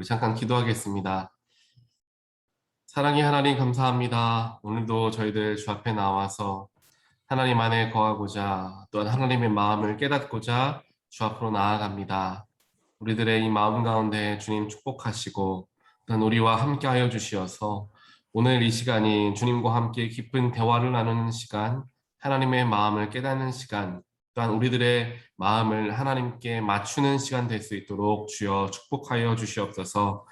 우리 잠깐 기도하겠습니다. 사랑의 하나님 감사합니다. 오늘도 저희들 주 앞에 나와서 하나님 안에 거하고자 또한 하나님의 마음을 깨닫고자 주 앞으로 나아갑니다. 우리들의 이 마음 가운데 주님 축복하시고 또한 우리와 함께하여 주시어서 오늘 이 시간이 주님과 함께 깊은 대화를 나누는 시간, 하나님의 마음을 깨닫는 시간, 또한 우리들의 마음을 하나님께 맞추는 시간 될 수 있도록 주여 축복하여 주시옵소서.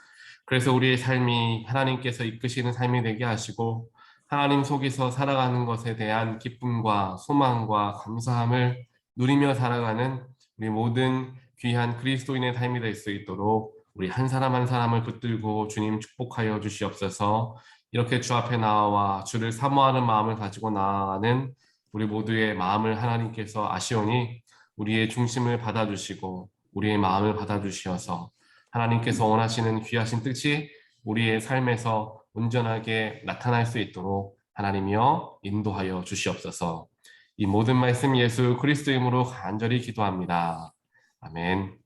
그래서 우리의 삶이 하나님께서 이끄시는 삶이 되게 하시고 하나님 속에서 살아가는 것에 대한 기쁨과 소망과 감사함을 누리며 살아가는 우리 모든 귀한 그리스도인의 삶이 될 수 있도록 우리 한 사람 한 사람을 붙들고 주님 축복하여 주시옵소서. 이렇게 주 앞에 나와 주를 사모하는 마음을 가지고 나아가는 우리 모두의 마음을 하나님께서 아시오니 우리의 중심을 받아주시고 우리의 마음을 받아주시어서 하나님께서 원하시는 귀하신 뜻이 우리의 삶에서 온전하게 나타날 수 있도록 하나님이여 인도하여 주시옵소서. 이 모든 말씀 예수 그리스도 이름으로 간절히 기도합니다. 아멘.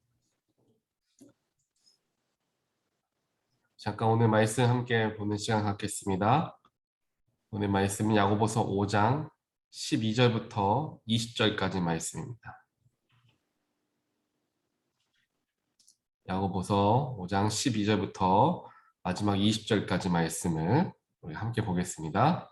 잠깐 오늘 말씀 함께 보는 시간 갖겠습니다. 오늘 말씀은 야고보서 5장 12절부터 20절까지 말씀입니다. 야고보서 5장 12절부터 마지막 20절까지 말씀을 우리 함께 보겠습니다.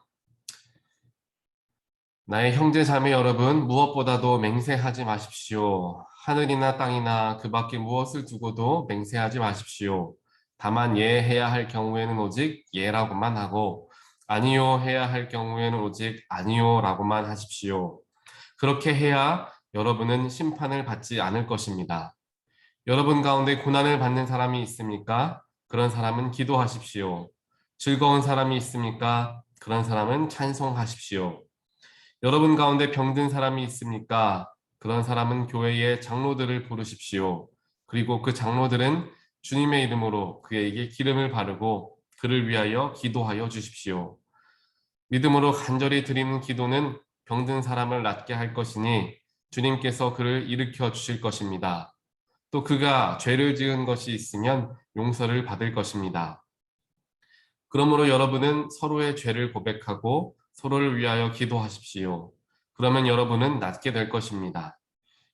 나의 형제 자매 여러분, 무엇보다도 맹세하지 마십시오. 하늘이나 땅이나 그 밖에 무엇을 두고도 맹세하지 마십시오. 다만 예해야 할 경우에는 오직 예라고만 하고 아니요 해야 할 경우에는 오직 아니요라고만 하십시오. 그렇게 해야 여러분은 심판을 받지 않을 것입니다. 여러분 가운데 고난을 받는 사람이 있습니까? 그런 사람은 기도하십시오. 즐거운 사람이 있습니까? 그런 사람은 찬송하십시오. 여러분 가운데 병든 사람이 있습니까? 그런 사람은 교회의 장로들을 부르십시오. 그리고 그 장로들은 주님의 이름으로 그에게 기름을 바르고 그를 위하여 기도하여 주십시오. 믿음으로 간절히 드리는 기도는 병든 사람을 낫게 할 것이니 주님께서 그를 일으켜 주실 것입니다. 또 그가 죄를 지은 것이 있으면 용서를 받을 것입니다. 그러므로 여러분은 서로의 죄를 고백하고 서로를 위하여 기도하십시오. 그러면 여러분은 낫게 될 것입니다.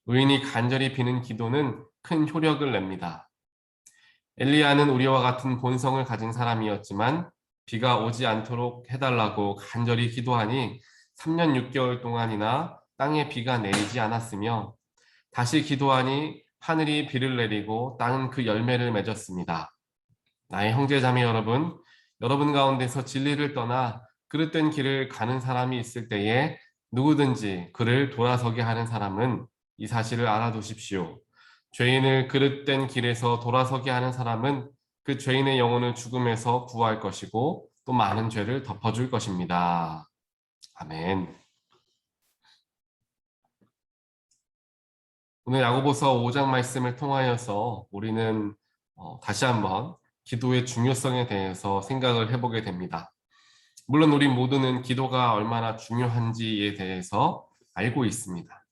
의인이 간절히 비는 기도는 큰 효력을 냅니다. 엘리야는 우리와 같은 본성을 가진 사람이었지만 비가 오지 않도록 해달라고 간절히 기도하니 3년 6개월 동안이나 땅에 비가 내리지 않았으며 다시 기도하니 하늘이 비를 내리고 땅은 그 열매를 맺었습니다. 나의 형제자매 여러분, 여러분 가운데서 진리를 떠나 그릇된 길을 가는 사람이 있을 때에 누구든지 그를 돌아서게 하는 사람은 이 사실을 알아두십시오. 죄인을 그릇된 길에서 돌아서게 하는 사람은 그 죄인의 영혼을 죽음에서 구할 것이고 또 많은 죄를 덮어줄 것입니다. 아멘. 오늘 야고보서 5장 말씀을 통하여서 우리는 다시 한번 기도의 중요성에 대해서 생각을 해보게 됩니다. 물론 우리 모두는 기도가 얼마나 중요한지에 대해서 알고 있습니다.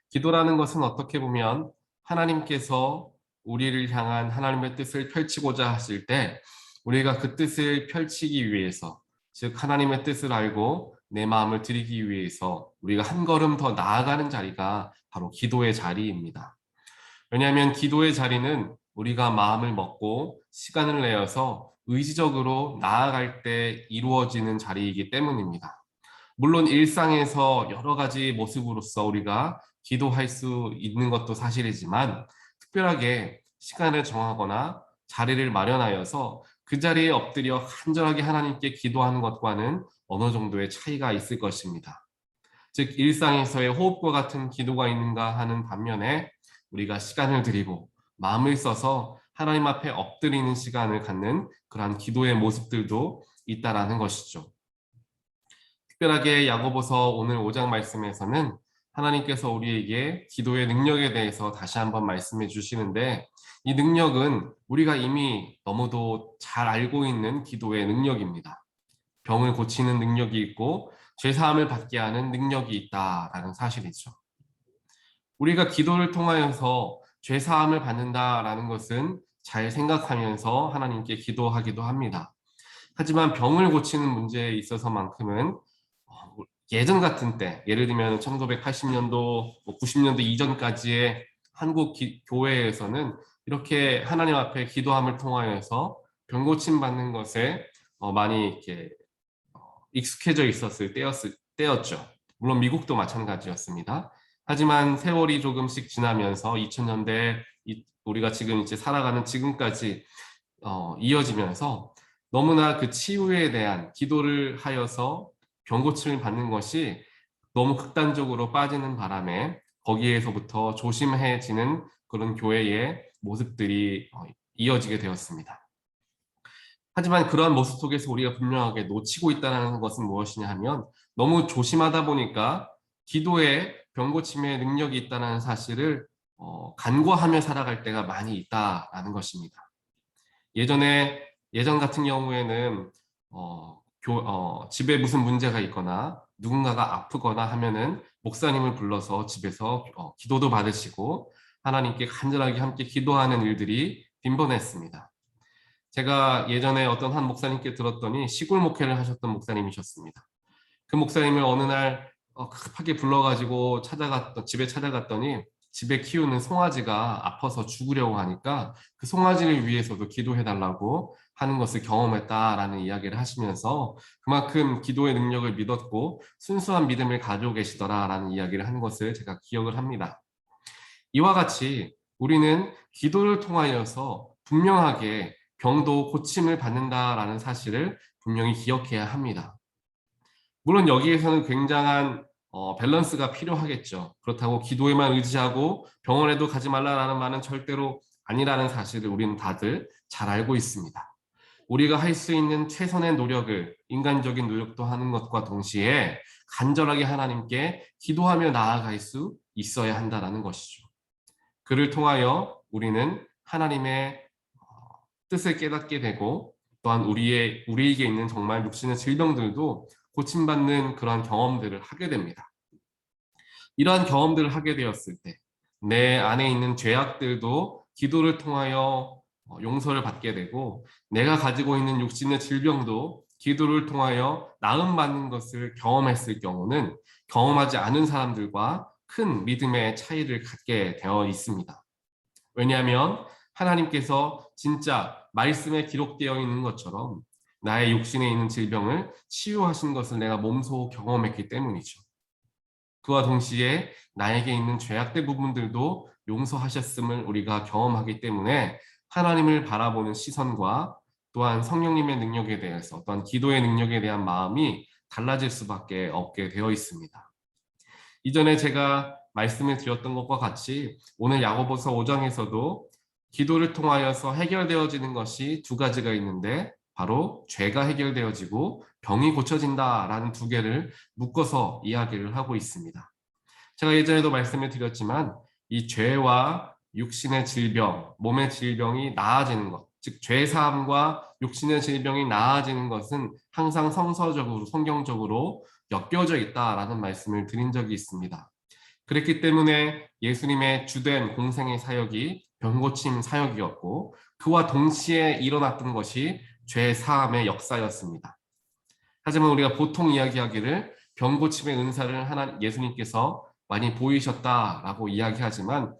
기도라는 것은 어떻게 보면 하나님께서 우리를 향한 하나님의 뜻을 펼치고자 하실 때 우리가 그 뜻을 펼치기 위해서, 즉 하나님의 뜻을 알고 내 마음을 드리기 위해서 우리가 한 걸음 더 나아가는 자리가 바로 기도의 자리입니다. 왜냐하면 기도의 자리는 우리가 마음을 먹고 시간을 내어서 의지적으로 나아갈 때 이루어지는 자리이기 때문입니다. 물론 일상에서 여러 가지 모습으로서 우리가 기도할 수 있는 것도 사실이지만 특별하게 시간을 정하거나 자리를 마련하여서 그 자리에 엎드려 간절하게 하나님께 기도하는 것과는 어느 정도의 차이가 있을 것입니다. 즉 일상에서의 호흡과 같은 기도가 있는가 하는 반면에 우리가 시간을 들이고 마음을 써서 하나님 앞에 엎드리는 시간을 갖는 그러한 기도의 모습들도 있다라는 것이죠. 특별하게 야고보서 오늘 5장 말씀에서는 하나님께서 우리에게 기도의 능력에 대해서 다시 한번 말씀해 주시는데 이 능력은 우리가 이미 너무도 잘 알고 있는 기도의 능력입니다. 병을 고치는 능력이 있고 죄사함을 받게 하는 능력이 있다라는 사실이죠. 우리가 기도를 통하여서 죄사함을 받는다라는 것은 잘 생각하면서 하나님께 기도하기도 합니다. 하지만 병을 고치는 문제에 있어서만큼은 예전 같은 때, 예를 들면 1980년도, 90년도 이전까지의 한국 교회에서는 이렇게 하나님 앞에 기도함을 통하여서 병 고침 받는 것에 많이 이렇게 익숙해져 있었을 때였죠. 물론 미국도 마찬가지였습니다. 하지만 세월이 조금씩 지나면서 2000년대 우리가 지금 이제 살아가는 지금까지 이어지면서 너무나 그 치유에 대한 기도를 하여서 병 고침을 받는 것이 너무 극단적으로 빠지는 바람에 거기에서부터 조심해지는 그런 교회의 모습들이 이어지게 되었습니다. 하지만 그러한 모습 속에서 우리가 분명하게 놓치고 있다는 것은 무엇이냐 하면 너무 조심하다 보니까 기도에 병 고침의 능력이 있다는 사실을 간과하며 살아갈 때가 많이 있다라는 것입니다. 예전 같은 경우에는 집에 무슨 문제가 있거나 누군가가 아프거나 하면은 목사님을 불러서 집에서 기도도 받으시고 하나님께 간절하게 함께 기도하는 일들이 빈번했습니다. 제가 예전에 어떤 한 목사님께 들었더니 시골 목회를 하셨던 목사님이셨습니다. 그 목사님을 어느 날 급하게 불러가지고 집에 찾아갔더니 집에 키우는 송아지가 아파서 죽으려고 하니까 그 송아지를 위해서도 기도해달라고 하는 것을 경험했다라는 이야기를 하시면서 그만큼 기도의 능력을 믿었고 순수한 믿음을 가지고 계시더라라는 이야기를 하는 것을 제가 기억을 합니다. 이와 같이 우리는 기도를 통하여서 분명하게 병도 고침을 받는다라는 사실을 분명히 기억해야 합니다. 물론 여기에서는 굉장한 밸런스가 필요하겠죠. 그렇다고 기도에만 의지하고 병원에도 가지 말라라는 말은 절대로 아니라는 사실을 우리는 다들 잘 알고 있습니다. 우리가 할 수 있는 최선의 노력을 인간적인 노력도 하는 것과 동시에 간절하게 하나님께 기도하며 나아갈 수 있어야 한다는 것이죠. 그를 통하여 우리는 하나님의 뜻을 깨닫게 되고 또한 우리에게 있는 정말 육신의 질병들도 고침받는 그런 경험들을 하게 됩니다. 이러한 경험들을 하게 되었을 때 내 안에 있는 죄악들도 기도를 통하여 용서를 받게 되고 내가 가지고 있는 육신의 질병도 기도를 통하여 나음받는 것을 경험했을 경우는 경험하지 않은 사람들과 큰 믿음의 차이를 갖게 되어 있습니다. 왜냐하면 하나님께서 진짜 말씀에 기록되어 있는 것처럼 나의 육신에 있는 질병을 치유하신 것을 내가 몸소 경험했기 때문이죠. 그와 동시에 나에게 있는 죄악된 부분들도 용서하셨음을 우리가 경험하기 때문에 하나님을 바라보는 시선과 또한 성령님의 능력에 대해서 또한 기도의 능력에 대한 마음이 달라질 수밖에 없게 되어 있습니다. 이전에 제가 말씀을 드렸던 것과 같이 오늘 야고보서 5장에서도 기도를 통하여서 해결되어지는 것이 두 가지가 있는데 바로 죄가 해결되어지고 병이 고쳐진다라는 두 개를 묶어서 이야기를 하고 있습니다. 제가 예전에도 말씀을 드렸지만 이 죄와 육신의 질병, 몸의 질병이 나아지는 것, 즉 죄사함과 육신의 질병이 나아지는 것은 항상 성서적으로 성경적으로 엮여져 있다라는 말씀을 드린 적이 있습니다. 그랬기 때문에 예수님의 주된 공생의 사역이 병고침 사역이었고 그와 동시에 일어났던 것이 죄 사함의 역사였습니다. 하지만 우리가 보통 이야기하기를 병고침의 은사를 예수님께서 많이 보이셨다라고 이야기하지만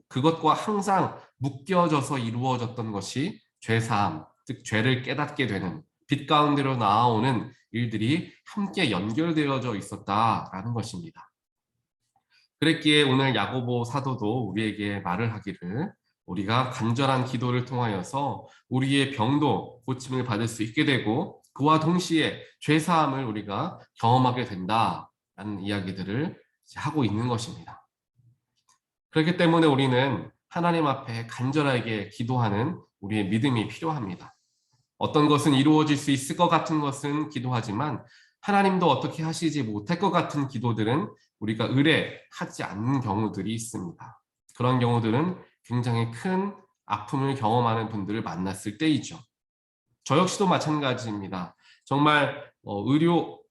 그것과 항상 묶여져서 이루어졌던 것이 죄 사함, 즉 죄를 깨닫게 되는 빛 가운데로 나아오는 일들이 함께 연결되어져 있었다라는 것입니다. 그랬기에 오늘 야고보 사도도 우리에게 말을 하기를 우리가 간절한 기도를 통하여서 우리의 병도 고침을 받을 수 있게 되고 그와 동시에 죄사함을 우리가 경험하게 된다라는 이야기들을 하고 있는 것입니다. 그렇기 때문에 우리는 하나님 앞에 간절하게 기도하는 우리의 믿음이 필요합니다. 어떤 것은 이루어질 수 있을 것 같은 것은 기도하지만 하나님도 어떻게 하시지 못할 것 같은 기도들은 우리가 의뢰하지 않는 경우들이 있습니다. 그런 경우들은 굉장히 큰 아픔을 경험하는 분들을 만났을 때이죠. 저 역시도 마찬가지입니다. 정말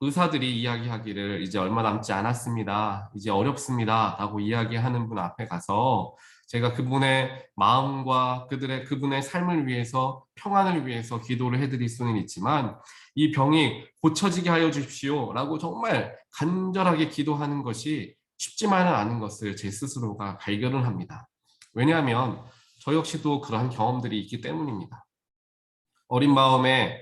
의사들이 이야기하기를 이제 얼마 남지 않았습니다. 이제 어렵습니다. 라고 이야기하는 분 앞에 가서 제가 그분의 마음과 그분의 삶을 위해서 평안을 위해서 기도를 해드릴 수는 있지만 이 병이 고쳐지게 하여 주십시오라고 정말 간절하게 기도하는 것이 쉽지만은 않은 것을 제 스스로가 발견을 합니다. 왜냐하면 저 역시도 그러한 경험들이 있기 때문입니다. 어린 마음에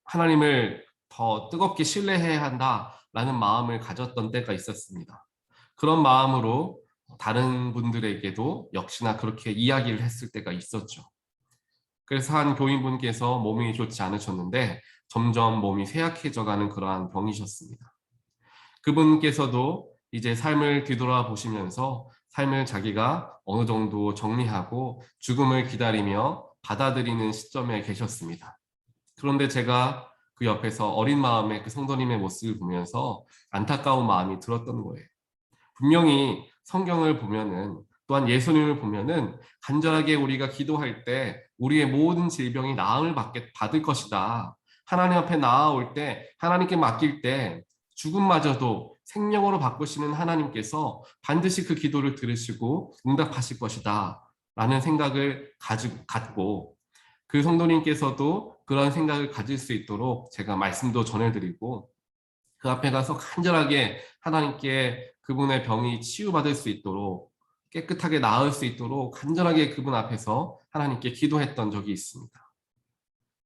하나님을 더 뜨겁게 신뢰해야 한다라는 마음을 가졌던 때가 있었습니다. 그런 마음으로 다른 분들에게도 역시나 그렇게 이야기를 했을 때가 있었죠. 그래서 한 교인분께서 몸이 좋지 않으셨는데 점점 몸이 쇠약해져가는 그러한 병이셨습니다. 그분께서도 이제 삶을 뒤돌아보시면서 삶을 자기가 어느 정도 정리하고 죽음을 기다리며 받아들이는 시점에 계셨습니다. 그런데 제가 그 옆에서 어린 마음의 그 성도님의 모습을 보면서 안타까운 마음이 들었던 거예요. 분명히 성경을 보면은 또한 예수님을 보면은 간절하게 우리가 기도할 때 우리의 모든 질병이 나음을 받을 것이다. 하나님 앞에 나아올 때 하나님께 맡길 때 죽음마저도 생명으로 바꾸시는 하나님께서 반드시 그 기도를 들으시고 응답하실 것이다. 라는 생각을 갖고 그 성도님께서도 그런 생각을 가질 수 있도록 제가 말씀도 전해드리고 그 앞에 가서 간절하게 하나님께 그분의 병이 치유받을 수 있도록 깨끗하게 나을 수 있도록 간절하게 그분 앞에서 하나님께 기도했던 적이 있습니다.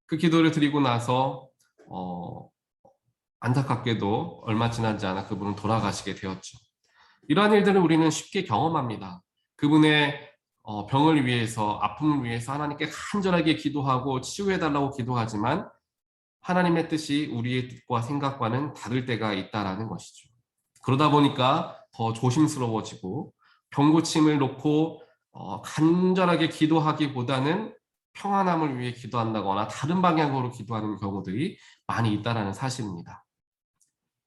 그 기도를 드리고 나서 안타깝게도 얼마 지나지 않아 그분은 돌아가시게 되었죠. 이러한 일들을 우리는 쉽게 경험합니다. 그분의 병을 위해서 아픔을 위해서 하나님께 간절하게 기도하고 치유해달라고 기도하지만 하나님의 뜻이 우리의 뜻과 생각과는 다를 때가 있다라는 것이죠. 그러다 보니까 더 조심스러워지고 병고침을 놓고 간절하게 기도하기보다는 평안함을 위해 기도한다거나 다른 방향으로 기도하는 경우들이 많이 있다라는 사실입니다.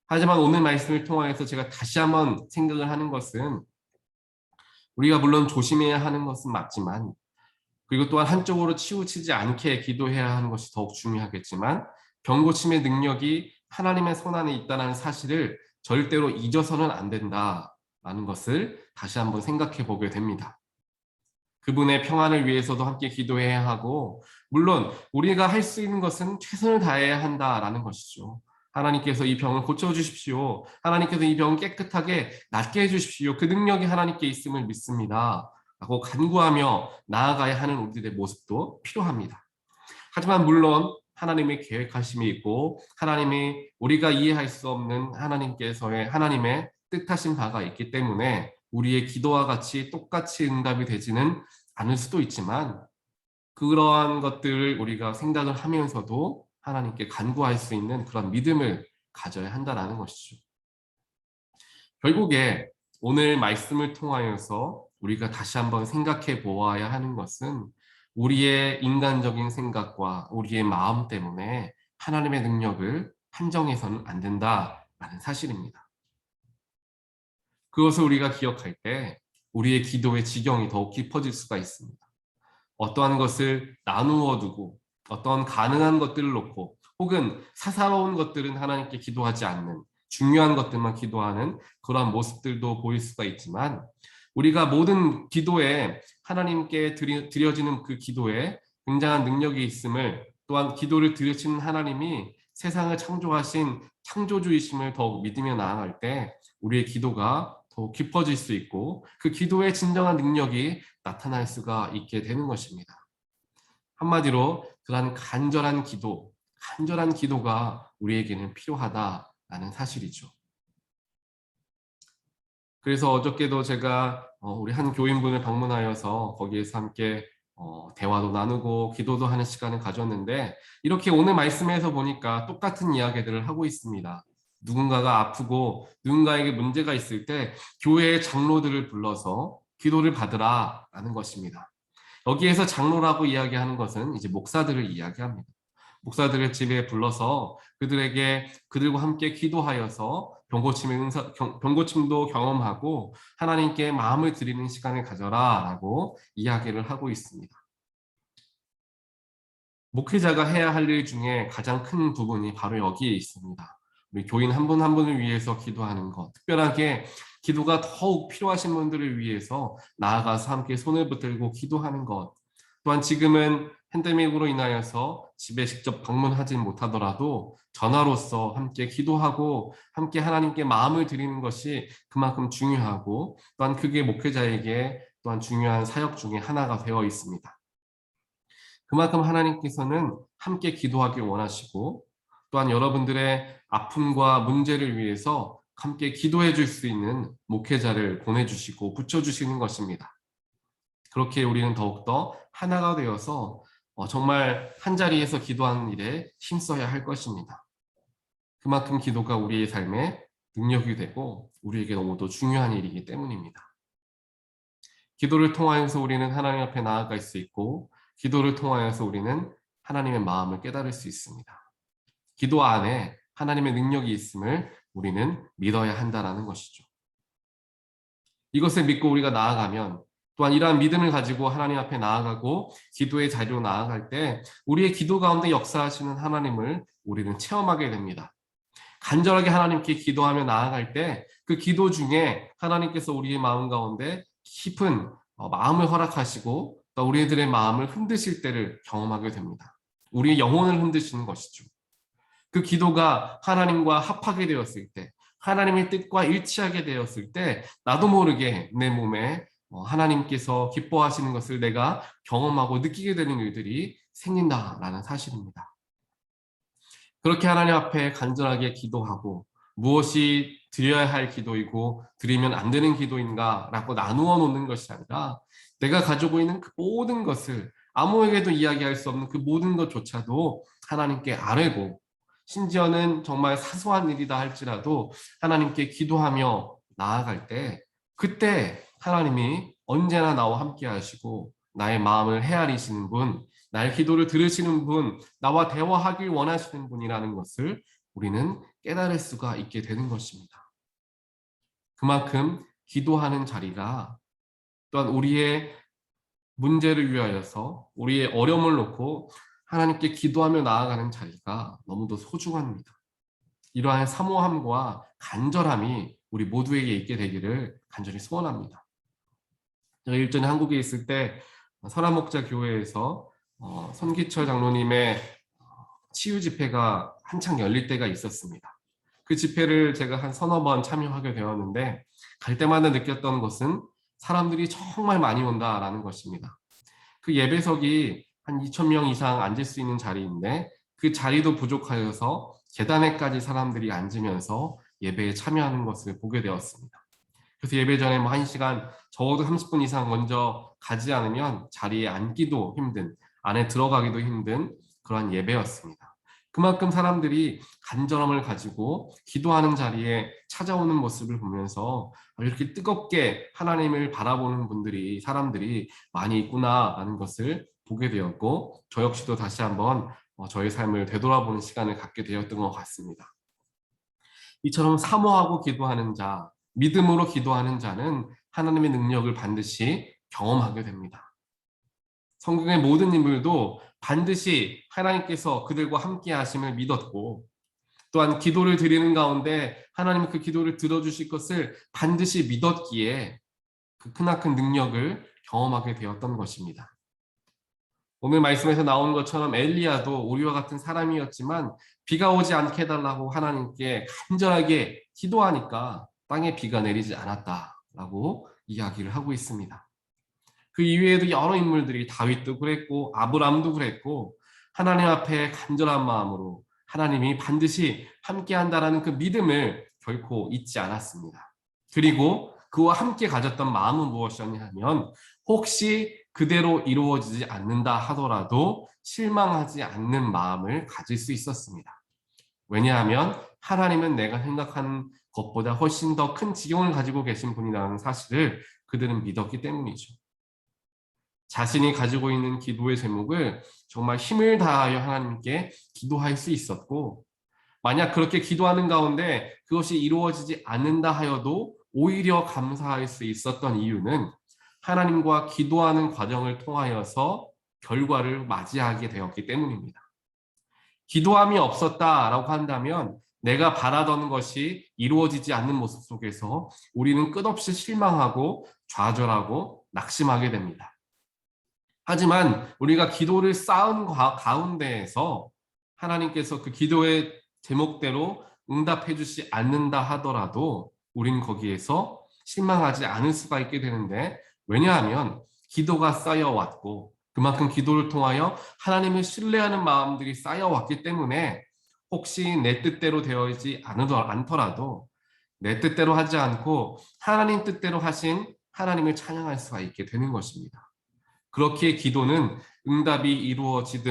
하지만 오늘 말씀을 통하여서 제가 다시 한번 생각을 하는 것은 우리가 물론 조심해야 하는 것은 맞지만 그리고 또한 한쪽으로 치우치지 않게 기도해야 하는 것이 더욱 중요하겠지만 병고침의 능력이 하나님의 손안에 있다는 사실을 절대로 잊어서는 안 된다라는 것을 다시 한번 생각해 보게 됩니다. 그분의 평안을 위해서도 함께 기도해야 하고 물론 우리가 할 수 있는 것은 최선을 다해야 한다라는 것이죠. 하나님께서 이 병을 고쳐주십시오. 하나님께서 이 병을 깨끗하게 낫게 해주십시오. 그 능력이 하나님께 있음을 믿습니다. 라고 간구하며 나아가야 하는 우리들의 모습도 필요합니다. 하지만 물론 하나님의 계획하심이 있고 하나님이 우리가 이해할 수 없는 하나님의 뜻하신 바가 있기 때문에 우리의 기도와 같이 똑같이 응답이 되지는 않을 수도 있지만 그러한 것들을 우리가 생각을 하면서도 하나님께 간구할 수 있는 그런 믿음을 가져야 한다는 것이죠. 결국에 오늘 말씀을 통하여서 우리가 다시 한번 생각해 보아야 하는 것은 우리의 인간적인 생각과 우리의 마음 때문에 하나님의 능력을 한정해서는 안 된다라는 사실입니다. 그것을 우리가 기억할 때 우리의 기도의 지경이 더욱 깊어질 수가 있습니다. 어떠한 것을 나누어 두고 어떤 가능한 것들을 놓고 혹은 사사로운 것들은 하나님께 기도하지 않는 중요한 것들만 기도하는 그러한 모습들도 보일 수가 있지만 우리가 모든 기도에 하나님께 드려지는 그 기도에 굉장한 능력이 있음을 또한 기도를 들으시는 하나님이 세상을 창조하신 창조주이심을 더욱 믿으며 나아갈 때 우리의 기도가 더욱 깊어질 수 있고 그 기도의 진정한 능력이 나타날 수가 있게 되는 것입니다. 한마디로 그러한 간절한 기도가 우리에게는 필요하다라는 사실이죠. 그래서 어저께도 제가 우리 한 교인분을 방문하여서 거기에서 함께 대화도 나누고 기도도 하는 시간을 가졌는데 이렇게 오늘 말씀에서 보니까 똑같은 이야기들을 하고 있습니다. 누군가가 아프고 누군가에게 문제가 있을 때 교회의 장로들을 불러서 기도를 받으라라는 것입니다. 여기에서 장로라고 이야기하는 것은 이제 목사들을 이야기합니다. 목사들을 집에 불러서 그들과 함께 기도하여서 병고침도 경험하고 하나님께 마음을 드리는 시간을 가져라라고 이야기를 하고 있습니다. 목회자가 해야 할 일 중에 가장 큰 부분이 바로 여기에 있습니다. 우리 교인 한 분 한 분을 위해서 기도하는 것, 특별하게 기도가 더욱 필요하신 분들을 위해서 나아가서 함께 손을 붙들고 기도하는 것, 또한 지금은 팬데믹으로 인하여서 집에 직접 방문하지 못하더라도 전화로서 함께 기도하고 함께 하나님께 마음을 드리는 것이 그만큼 중요하고 또한 그게 목회자에게 또한 중요한 사역 중에 하나가 되어 있습니다. 그만큼 하나님께서는 함께 기도하길 원하시고 또한 여러분들의 아픔과 문제를 위해서 함께 기도해 줄 수 있는 목회자를 보내주시고 붙여주시는 것입니다. 그렇게 우리는 더욱더 하나가 되어서 정말 한자리에서 기도하는 일에 힘써야 할 것입니다. 그만큼 기도가 우리의 삶에 능력이 되고 우리에게 너무도 중요한 일이기 때문입니다. 기도를 통하여서 우리는 하나님 앞에 나아갈 수 있고 기도를 통하여서 우리는 하나님의 마음을 깨달을 수 있습니다. 기도 안에 하나님의 능력이 있음을 우리는 믿어야 한다는 것이죠. 이것을 믿고 우리가 나아가면 또한 이러한 믿음을 가지고 하나님 앞에 나아가고 기도의 자리로 나아갈 때 우리의 기도 가운데 역사하시는 하나님을 우리는 체험하게 됩니다. 간절하게 하나님께 기도하며 나아갈 때 그 기도 중에 하나님께서 우리의 마음 가운데 깊은 마음을 허락하시고 또 우리들의 마음을 흔드실 때를 경험하게 됩니다. 우리의 영혼을 흔드시는 것이죠. 그 기도가 하나님과 합하게 되었을 때 하나님의 뜻과 일치하게 되었을 때 나도 모르게 내 몸에 하나님께서 기뻐하시는 것을 내가 경험하고 느끼게 되는 일들이 생긴다라는 사실입니다. 그렇게 하나님 앞에 간절하게 기도하고 무엇이 드려야 할 기도이고 드리면 안 되는 기도인가라고 나누어 놓는 것이 아니라 내가 가지고 있는 그 모든 것을 아무에게도 이야기할 수 없는 그 모든 것조차도 하나님께 아뢰고 심지어는 정말 사소한 일이다 할지라도 하나님께 기도하며 나아갈 때 그때 하나님이 언제나 나와 함께 하시고 나의 마음을 헤아리시는 분, 나의 기도를 들으시는 분, 나와 대화하길 원하시는 분이라는 것을 우리는 깨달을 수가 있게 되는 것입니다. 그만큼 기도하는 자리가 또한 우리의 문제를 위하여서 우리의 어려움을 놓고 하나님께 기도하며 나아가는 자리가 너무도 소중합니다. 이러한 사모함과 간절함이 우리 모두에게 있게 되기를 간절히 소원합니다. 제가 일전에 한국에 있을 때 설화목자 교회에서 손기철 장로님의 치유 집회가 한창 열릴 때가 있었습니다. 그 집회를 제가 한 서너 번 참여하게 되었는데 갈 때마다 느꼈던 것은 사람들이 정말 많이 온다라는 것입니다. 그 예배석이 한 2,000명 이상 앉을 수 있는 자리인데 그 자리도 부족하여서 계단에까지 사람들이 앉으면서 예배에 참여하는 것을 보게 되었습니다. 그래서 예배 전에 뭐 1시간 적어도 30분 이상 먼저 가지 않으면 자리에 앉기도 힘든, 안에 들어가기도 힘든 그러한 예배였습니다. 그만큼 사람들이 간절함을 가지고 기도하는 자리에 찾아오는 모습을 보면서 이렇게 뜨겁게 하나님을 바라보는 분들이, 사람들이 많이 있구나라는 것을 보게 되었고, 저 역시도 다시 한번 저의 삶을 되돌아보는 시간을 갖게 되었던 것 같습니다. 이처럼 사모하고 기도하는 자, 믿음으로 기도하는 자는 하나님의 능력을 반드시 경험하게 됩니다. 성경의 모든 인물도 반드시 하나님께서 그들과 함께 하심을 믿었고 또한 기도를 드리는 가운데 하나님은 그 기도를 들어주실 것을 반드시 믿었기에 그 크나큰 능력을 경험하게 되었던 것입니다. 오늘 말씀에서 나오는 것처럼 엘리야도 우리와 같은 사람이었지만 비가 오지 않게 해달라고 하나님께 간절하게 기도하니까 땅에 비가 내리지 않았다라고 이야기를 하고 있습니다. 그 이외에도 여러 인물들이 다윗도 그랬고 아브람도 그랬고 하나님 앞에 간절한 마음으로 하나님이 반드시 함께한다라는 그 믿음을 결코 잊지 않았습니다. 그리고 그와 함께 가졌던 마음은 무엇이었냐 하면 혹시 그대로 이루어지지 않는다 하더라도 실망하지 않는 마음을 가질 수 있었습니다. 왜냐하면 하나님은 내가 생각하는 것보다 훨씬 더 큰 지경을 가지고 계신 분이라는 사실을 그들은 믿었기 때문이죠. 자신이 가지고 있는 기도의 제목을 정말 힘을 다하여 하나님께 기도할 수 있었고 만약 그렇게 기도하는 가운데 그것이 이루어지지 않는다 하여도 오히려 감사할 수 있었던 이유는 하나님과 기도하는 과정을 통하여서 결과를 맞이하게 되었기 때문입니다. 기도함이 없었다라고 한다면 내가 바라던 것이 이루어지지 않는 모습 속에서 우리는 끝없이 실망하고 좌절하고 낙심하게 됩니다. 하지만 우리가 기도를 쌓은 가운데에서 하나님께서 그 기도의 제목대로 응답해 주지 않는다 하더라도 우리는 거기에서 실망하지 않을 수가 있게 되는데, 왜냐하면 기도가 쌓여왔고 그만큼 기도를 통하여 하나님을 신뢰하는 마음들이 쌓여왔기 때문에 혹시 내 뜻대로 되어지지 않더라도 내 뜻대로 하지 않고 하나님 뜻대로 하신 하나님을 찬양할 수가 있게 되는 것입니다. 그렇기에 기도는 응답이 이루어지지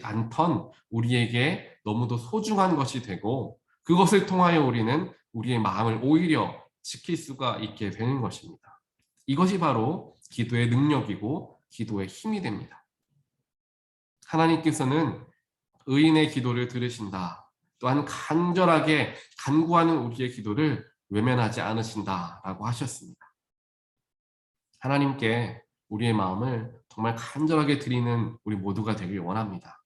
않던 우리에게 너무도 소중한 것이 되고, 그것을 통하여 우리는 우리의 마음을 오히려 지킬 수가 있게 되는 것입니다. 이것이 바로 기도의 능력이고 기도의 힘이 됩니다. 하나님께서는 의인의 기도를 들으신다. 또한 간절하게 간구하는 우리의 기도를 외면하지 않으신다라고 하셨습니다. 하나님께 우리의 마음을 정말 간절하게 드리는 우리 모두가 되길 원합니다.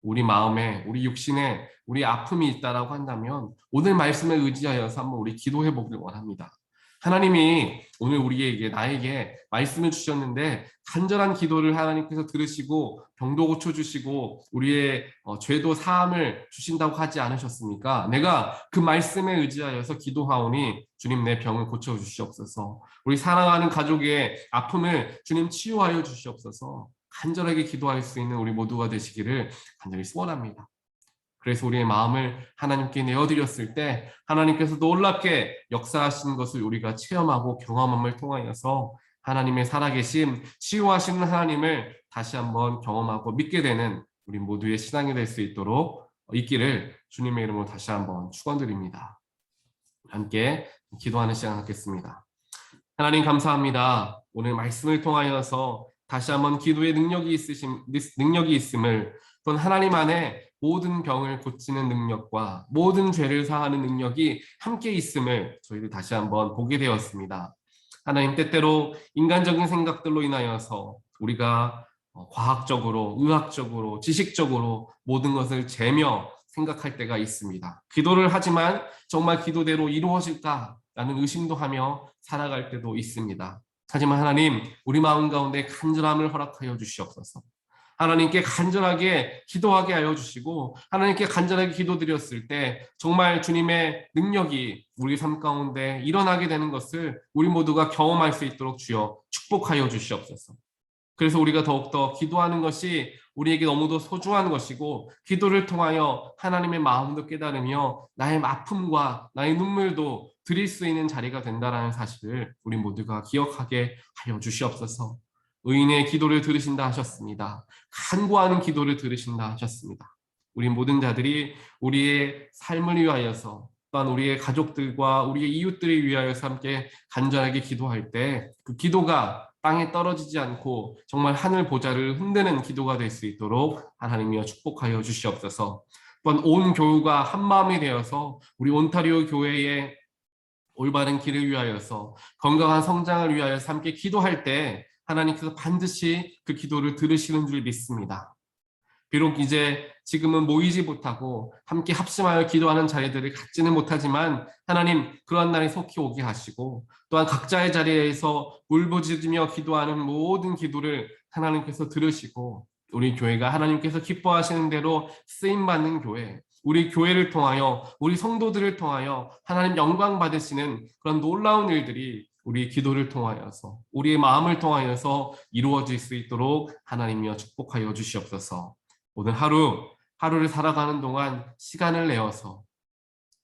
우리 마음에, 우리 육신에, 우리 아픔이 있다라고 한다면 오늘 말씀에 의지하여서 한번 우리 기도해 보길 원합니다. 하나님이 오늘 나에게 말씀을 주셨는데 간절한 기도를 하나님께서 들으시고 병도 고쳐주시고 우리의 죄도 사함을 주신다고 하지 않으셨습니까? 내가 그 말씀에 의지하여서 기도하오니 주님 내 병을 고쳐주시옵소서. 우리 사랑하는 가족의 아픔을 주님 치유하여 주시옵소서. 간절하게 기도할 수 있는 우리 모두가 되시기를 간절히 소원합니다. 그래서 우리의 마음을 하나님께 내어드렸을 때 하나님께서 놀랍게 역사하시는 것을 우리가 체험하고 경험함을 통하여서 하나님의 살아계심, 치유하시는 하나님을 다시 한번 경험하고 믿게 되는 우리 모두의 신앙이 될 수 있도록 있기를 주님의 이름으로 다시 한번 축원드립니다. 함께 기도하는 시간 갖겠습니다. 하나님 감사합니다. 오늘 말씀을 통하여서 다시 한번 기도의 능력이 있음을, 또는 하나님 안에 모든 병을 고치는 능력과 모든 죄를 사하는 능력이 함께 있음을 저희들 다시 한번 보게 되었습니다. 하나님, 때때로 인간적인 생각들로 인하여서 우리가 과학적으로, 의학적으로, 지식적으로 모든 것을 재며 생각할 때가 있습니다. 기도를 하지만 정말 기도대로 이루어질까라는 의심도 하며 살아갈 때도 있습니다. 하지만 하나님, 우리 마음 가운데 간절함을 허락하여 주시옵소서. 하나님께 간절하게 기도하게 하여 주시고, 하나님께 간절하게 기도드렸을 때 정말 주님의 능력이 우리 삶 가운데 일어나게 되는 것을 우리 모두가 경험할 수 있도록 주여 축복하여 주시옵소서. 그래서 우리가 더욱더 기도하는 것이 우리에게 너무도 소중한 것이고, 기도를 통하여 하나님의 마음도 깨달으며 나의 아픔과 나의 눈물도 드릴 수 있는 자리가 된다는 사실을 우리 모두가 기억하게 하여 주시옵소서. 의인의 기도를 들으신다 하셨습니다. 간구하는 기도를 들으신다 하셨습니다. 우리 모든 자들이 우리의 삶을 위하여서, 또한 우리의 가족들과 우리의 이웃들을 위하여서 함께 간절하게 기도할 때 그 기도가 땅에 떨어지지 않고 정말 하늘 보좌를 흔드는 기도가 될 수 있도록 하나님이여 축복하여 주시옵소서. 또한 온 교우가 한 마음이 되어서 우리 온타리오 교회의 올바른 길을 위하여서, 건강한 성장을 위하여서 함께 기도할 때 하나님께서 반드시 그 기도를 들으시는 줄 믿습니다. 비록 이제 지금은 모이지 못하고 함께 합심하여 기도하는 자리들을 갖지는 못하지만 하나님, 그러한 날이 속히 오게 하시고, 또한 각자의 자리에서 울부짖으며 기도하는 모든 기도를 하나님께서 들으시고, 우리 교회가 하나님께서 기뻐하시는 대로 쓰임받는 교회, 우리 교회를 통하여, 우리 성도들을 통하여 하나님 영광 받으시는 그런 놀라운 일들이 우리 기도를 통하여서, 우리의 마음을 통하여서 이루어질 수 있도록 하나님이여 축복하여 주시옵소서. 오늘 하루를 살아가는 동안 시간을 내어서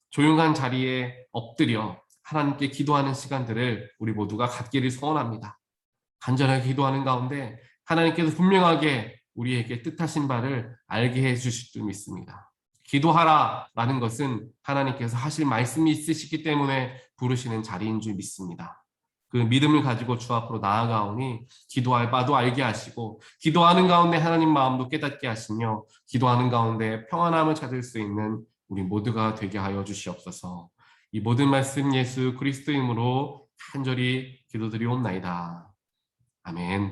조용한 자리에 엎드려 하나님께 기도하는 시간들을 우리 모두가 갖기를 소원합니다. 간절하게 기도하는 가운데 하나님께서 분명하게 우리에게 뜻하신 바를 알게 해주실 줄 믿습니다. 기도하라라는 것은 하나님께서 하실 말씀이 있으시기 때문에 부르시는 자리인 줄 믿습니다. 그 믿음을 가지고 주 앞으로 나아가오니 기도할 바도 알게 하시고, 기도하는 가운데 하나님 마음도 깨닫게 하시며, 기도하는 가운데 평안함을 찾을 수 있는 우리 모두가 되게 하여 주시옵소서. 이 모든 말씀 예수 그리스도 이름으로 간절히 기도드리옵나이다. 아멘.